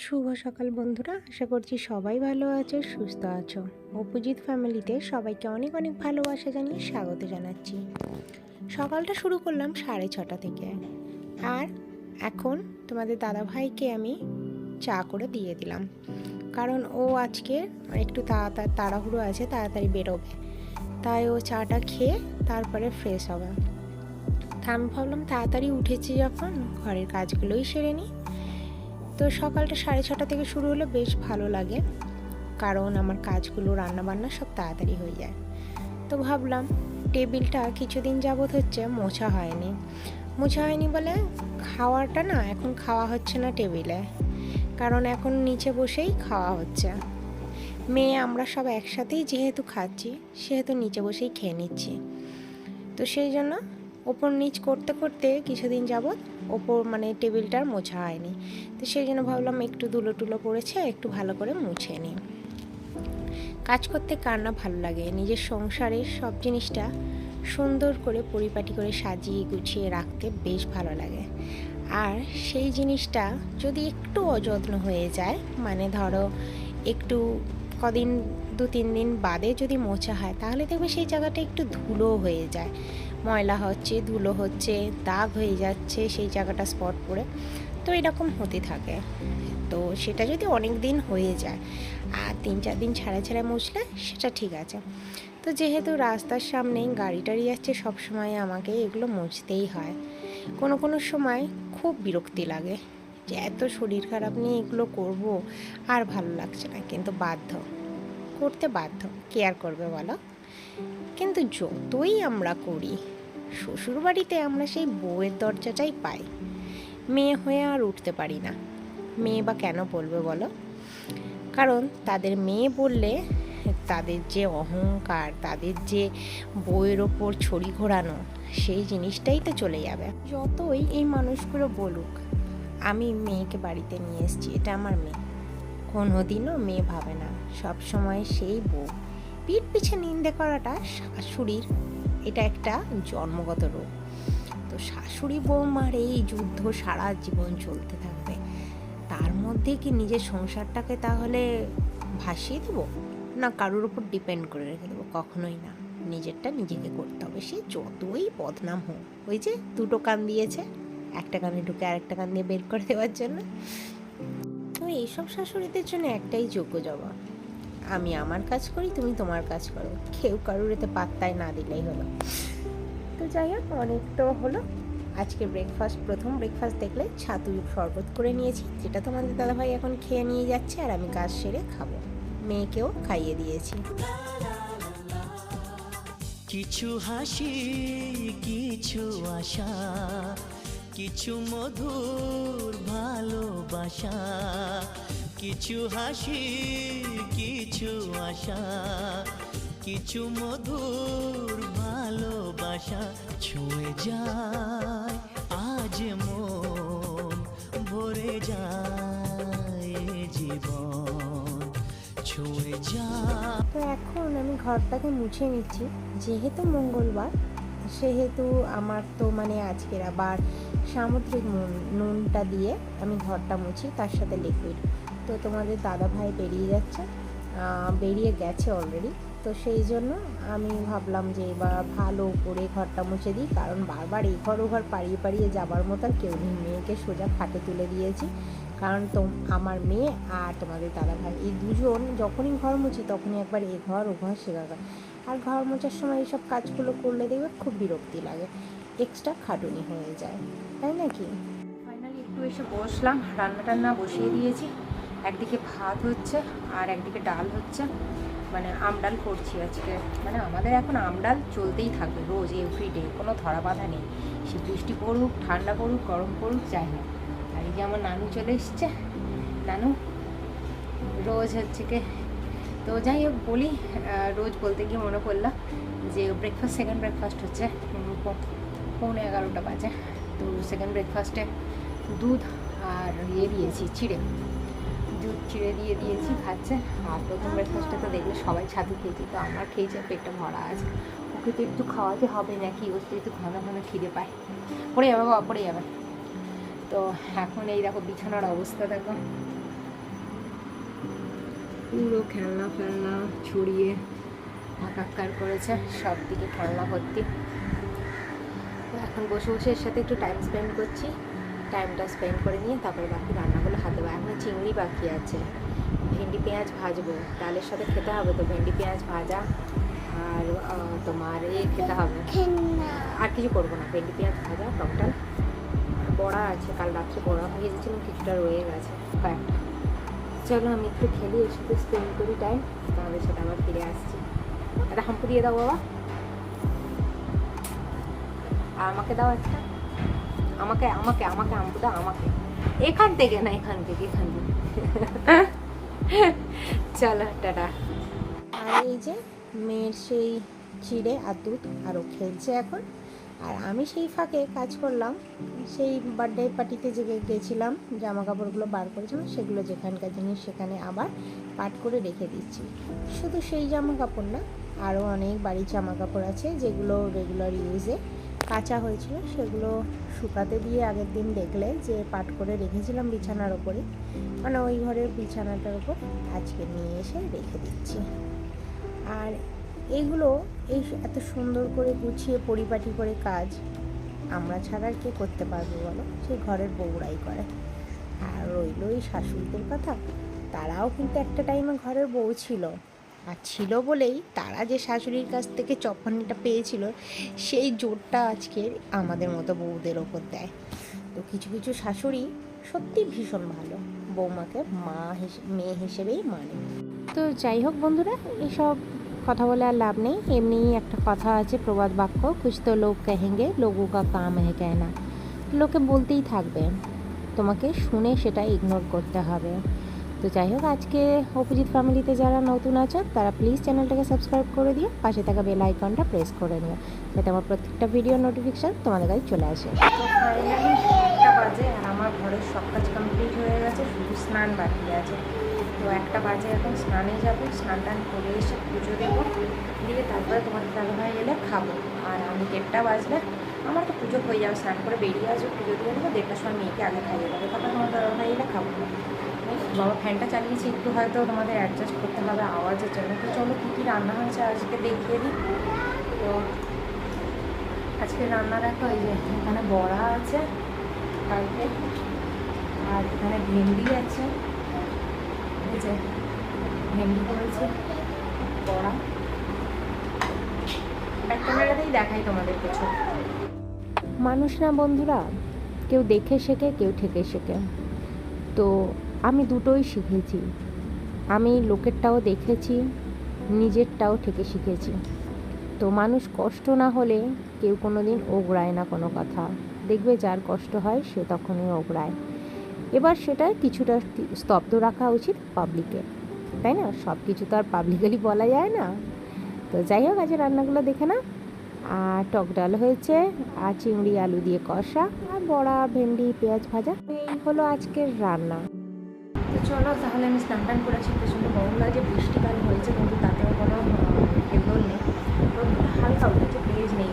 শুভ সকাল বন্ধুরা, আশা করছি সবাই ভালো আছো, সুস্থ আছো। অপোজিট ফ্যামিলিতে সবাইকে অনেক অনেক ভালোবাসা জানিয়ে স্বাগত জানাচ্ছি। সকালটা শুরু করলাম 6:30 থেকে, আর এখন তোমাদের দাদাভাইকে আমি চা করে দিয়ে দিলাম, কারণ ও আজকে একটু তাড়াহুড়ো আছে, তাড়াতাড়ি বেরোবে, তাই ও চাটা খেয়ে তারপরে ফ্রেশ হবে। তা আমি ভাবলাম তাড়াতাড়ি উঠেছি যখন, ঘরের কাজগুলোই সেরে নিই। তো সকালটা 6:30 থেকে শুরু হলে বেশ ভালো লাগে, কারণ আমার কাজগুলো রান্নাবান্না সব তাড়াতাড়ি হয়ে যায়। তো ভাবলাম টেবিলটা কিছুদিন যাবৎ হচ্ছে মোছা হয়নি বলে খাওয়াটা না এখন খাওয়া হচ্ছে না টেবিলে, কারণ এখন নিচে বসেই খাওয়া হচ্ছে। মেয়ে আমরা সব একসাথেই যেহেতু খাচ্ছি, সেহেতু নিচে বসেই খেয়ে নিচ্ছি। তো সেই জন্য ওপর নিচ করতে করতে কিছুদিন যাবৎ ওপর টেবিলটার মোছা হয়নি। তো সেই জন্য ভাবলাম একটু ধুলো টুলো পড়েছে, একটু ভালো করে মুছে নিই। কাজ করতে কার না ভালো লাগে, নিজের সংসারের সব জিনিসটা সুন্দর করে পরিপাটি করে সাজিয়ে গুছিয়ে রাখতে বেশ ভালো লাগে। আর সেই জিনিসটা যদি একটু অযত্ন হয়ে যায়, ধরো একটু কদিন 2-3 দিন বাদে যদি মোছা হয়, তাহলে দেখবে সেই জায়গাটা একটু ধুলো হয়ে যায়, ময়লা হচ্ছে, ধুলো হচ্ছে, দাগ হয়ে যাচ্ছে সেই জায়গাটা স্পট পড়ে। তো এরকম হতে থাকে। তো সেটা যদি অনেক দিন হয়ে যায় আর 3-4 দিন ছাড়া মুছলে সেটা ঠিক আছে। তো যেহেতু রাস্তার সামনেই গাড়ি টাড়ি যাচ্ছে, সবসময় আমাকে এগুলো মুছতেই হয়। কোনো সময় খুব বিরক্তি লাগে যে এত শরীর খারাপ নিয়ে এগুলো করব, আর ভালো লাগছে না, কিন্তু করতে বাধ্য, কে আর করবে বলো। কিন্তু যতই আমরা করি, শ্বশুরবাড়িতে আমরা সেই বউয়ের দরজাটাই পাই। মেয়ে হয়ে আর উঠতে পারি না। মেয়ে বা কেন বলবে বলো? কারণ তাদের মেয়ে বললে তাদের যে অহংকার, তাদের যে বউয়ের ওপর ছড়ি ঘোরানো, সেই জিনিসটাই তো চলে যাবে। যতই এই মানুষগুলো বলুক আমি মেয়েকে বাড়িতে নিয়ে এসেছি, এটা আমার মেয়ে, কোনোদিনও মেয়ে ভাবে না, সব সময় সেই বউ। পিঠ পিছে নিন্দে করাটা শাশুড়ির, এটা একটা জন্মগত রোগ। তো শাশুড়ি বৌমার এই যুদ্ধ সারা জীবন চলতে থাকবে। তার মধ্যে কি নিজের সংসারটাকে তাহলে ভাসিয়ে দেবো না, কারোর উপর ডিপেন্ড করে রেখে দেবো? কখনোই না। নিজেরটা নিজেকে করতে হবে, সে যতই বদনাম হোক। ওই যে 2টো কান দিয়েছে, একটা কানে ঢুকে আরেকটা কান দিয়ে বের করে দেওয়ার জন্য। তো এইসব শাশুড়িদের জন্য একটাই যোগ্য জবাব, আমি আমার কাজ করি, তুমি তোমার কাজ করো, কেউ কারোর এতে পাত্তায় না দিলেই হলো। তো যাই হোক, অনেক তো হলো। আজকে প্রথম ব্রেকফাস্ট দেখলে ছাতু শরবত করে নিয়েছি, যেটা তোমাদের দাদাভাই এখন খেয়ে নিয়ে যাচ্ছে, আর আমি কাজ সেরে খাবো। মেয়েকেও খাইয়ে দিয়েছি। কিছু হাসি, কিছু আশা, কিছু মধুর ভালোবাসা। কিছু হাসি, কিছু আশা, কিছু মধুর ভালোবাসা। ছুঁয়ে যায় আজ মন, ভরে যায় জীবন, ছুঁয়ে যায়। তো এখন আমি ঘরটাকে মুছে নিচ্ছি, যেহেতু মঙ্গলবার, সেহেতু আমার তো আজকের আবার সামুদ্রিক নুনটা দিয়ে আমি ঘরটা মুছি, তার সাথে লিকুইড। তো তোমাদের দাদাভাই বেরিয়ে গেছে অলরেডি। তো সেই জন্য আমি ভাবলাম যে এবার ভালো করে ঘরটা মুছে দিই, কারণ বারবার এই ঘর ও ঘর পাড়িয়ে যাবার মতো আর কেউ নেই। মেয়েকে সোজা খাটে তুলে দিয়েছি, কারণ আমার মেয়ে আর তোমাদের দাদাভাই এই দুজন যখনই ঘর মুছি, তখনই একবার এ ঘর ও ঘর সে ঘর। আর ঘর মোছার সময় এইসব কাজগুলো করলে দেখবে খুব বিরক্তি লাগে, এক্সট্রা খাটুনি হয়ে যায়, তাই নাকি? ফাইনালি একটু এসে বসলাম, রান্না বসিয়ে দিয়েছি। একদিকে ভাত হচ্ছে আর একদিকে ডাল হচ্ছে, আমডাল করছি আজকে। আমাদের এখন আমডাল চলতেই থাকবে রোজ, এভরিডে, কোনো ধরা বাঁধা নেই। সে বৃষ্টি পড়ুক, ঠান্ডা পড়ুক, গরম পড়ুক, যাই না। আর এই যে আমার নানু চলে এসছে, নানু রোজ হচ্ছে কি। তো যাই হোক বলি, রোজ বলতে গিয়ে মনে পড়লো যে সেকেন্ড ব্রেকফাস্ট হচ্ছে, 11:15 বাজে। তো সেকেন্ড ব্রেকফাস্টে দুধ আর দিয়েছি দুধ চিড়ে দিয়েছি, খাচ্ছে। আর প্রথম ব্রেকফাস্টে তো দেখলে সবাই ছাতু খেয়েছি, তো আমার খেয়েছে, পেটটা ভরা আছে। ওকে তো একটু খাওয়াতে হবে নাকি, ওর তো একটু ঘন ঘন খিদে পায়। পড়ে যাবে বাবা, পড়ে যাবে। তো এখন এই দেখো বিছানার অবস্থা দেখো, পুরো খেলনা ফেলনা ছড়িয়ে একাকার করেছে, সব দিকে খেলনা ভর্তি। তো এখন বসে বসে এর সাথে একটু টাইম স্পেন্ড করছি। টাইমটা স্পেন্ড করে নিয়ে তারপরে বাকি রান্নাগুলো হাতে দেবো। এখন চিংড়ি বাকি আছে, ভেন্ডি পেঁয়াজ ভাজবো, ডালের সাথে খেতে হবে তো ভেন্ডি পেঁয়াজ ভাজা, আর তোমার খেতে হবে, আর কিছু করবো না। ভেন্ডি পেঁয়াজ ভাজা, টক ডাল, বড়া আছে, কাল রাত্রে বড়া ভেজেছিলাম, কিছুটা রয়ে গেছে কয়েকটা। চলো আমি একটু খেলি, এর সাথে স্পেন্ড করি টাইম, তাহলে সেটা আবার ফিরে আসছি। একটা হাম্পু দিয়ে দাও বাবা, আর আমাকে দাও একটা, আমাকে আমাকে আমাকে হাম্পু দাও আমাকে, এখান থেকে না এখান থেকে, এখান থেকে। চলো টাটা। আর এই যে মেয়ের সেই চিড়ে আর দুধ, আরও খেলছে এখন। আর আমি সেই ফাঁকে কাজ করলাম, সেই বার্থডে পার্টিতে যে গেছিলাম, জামা কাপড়গুলো বার করেছিলাম, সেগুলো যেখানকার জিনিস সেখানে আবার পাট করে রেখে দিচ্ছি। শুধু সেই জামা কাপড় না, আরও অনেক বাড়ির জামা কাপড় আছে যেগুলো রেগুলার ইউজে কাচা হয়েছিল, সেগুলো শুকাতে দিয়ে আগের দিন দেখলে যে পাট করে রেখেছিলাম বিছানার ওপরে, মানে ওই ঘরের বিছানাটার ওপর আজকে নিয়ে এসে রেখে দিচ্ছি। আর এইগুলো এই এত সুন্দর করে গুছিয়ে পরিপাটি করে কাজ আমরা ছাড়া আর কে করতে পারবে বলো, সেই ঘরের বউরাই করে। আর রইল এই শাশুড়িদের কথা, তারাও কিন্তু একটা টাইমে ঘরের বউ ছিল, আর ছিল বলেই তারা যে শাশুড়ির কাছ থেকে চপানিটা পেয়েছিল, সেই জোরটা আজকে আমাদের মতো বউদের ওপর দেয়। তো কিছু কিছু শাশুড়ি সত্যি ভীষণ ভালো, বৌমাকে মেয়ে হিসেবেই মানে। তো যাই হোক বন্ধুরা, এসব কথা বলে আর লাভ নেই। এমনিই একটা কথা আছে, প্রবাদ বাক্য, কুছ তো লোক কহেঙ্গে লোগোं का काम है कहना, লোকে বলতেই থাকবে, তোমাকে শুনে সেটা ইগনোর করতে হবে। তো যাই হোক, আজকে অপোজিট ফ্যামিলিতে যারা নতুন আছো তারা প্লিজ চ্যানেলটাকে সাবস্ক্রাইব করে দিও, পাশে থাকা বেল আইকনটা প্রেস করে নিও, যাতে আমার প্রত্যেকটা ভিডিও নোটিফিকেশান তোমাদের কাছে চলে আসে। তো ফাইনালি 1টা বাজে আর আমার ঘরের সব কাজ কমপ্লিট হয়ে গেছে, শুধু স্নান বাকি আছে। তো 1টা বাজে, এখন স্নানে যাবো, স্নান টান করে এসে পুজো দেবো, দিয়ে তারপরে তোমাদের দাদাভাই এলে খাবো। আর আমি 1টা বাজলে আমার তো পুজো হয়ে যাবে, স্নান করে বেরিয়ে আসবো, পুজো দিয়ে নেবো, 1টার সময় মেয়েকে আগে খাইয়ে দেবো, তারপর তোমার দাদাভাই এলে খাবো। বাবা ফ্যানটা চালিয়েছি, একটু হয়তো তোমাদের অ্যাডজাস্ট করতে হবে আওয়াজের জন্য। তো চলো কী কী রান্না হয়েছে আজকে দেখিয়ে দিই। তো আজকে রান্না দেখো, এই যে এখানে বড়া আছে কালকে, আর এখানে ভেন্ডি আছে, এই যে ভেন্ডি করেছে, বড়া, ব্যাক ক্যামেরাতেই দেখাই তোমাদের কিছু। মানুষ না বন্ধুরা, কেউ দেখে শেখে, কেউ ঠেকে শেখে। তো আমি দুটোই শিখেছি, আমি লোকেরটাও দেখেছি, নিজেরটাও ঠেকে শিখেছি। তো মানুষ কষ্ট না হলে কেউ কোনো দিন ওগড়ায় না কোনো কথা, দেখবে যার কষ্ট হয় সে তখনই ওগড়ায়। এবার সেটা কিছুটা স্তব্ধ রাখা উচিত পাবলিকে, তাই না? সব কিছু তো আর পাবলিকালি বলা যায় না। তো যাই হোক, আজ রান্নাগুলো দেখে না। আর টক ডাল হয়েছে, আর চিংড়ি আলু দিয়ে কষা, আর বড়া, ভেন্ডি, পেঁয়াজ ভাজা, এই হলো আজকের রান্না। তো চলো তাহলে, আমি স্নান টান করেছি, প্রচণ্ড গরম লাগছে, বৃষ্টিকাল হয়েছে কিন্তু তাতেও কোনো হেলদোল নেই, রোদটা হালকা উঠেছে, ভেজ নেই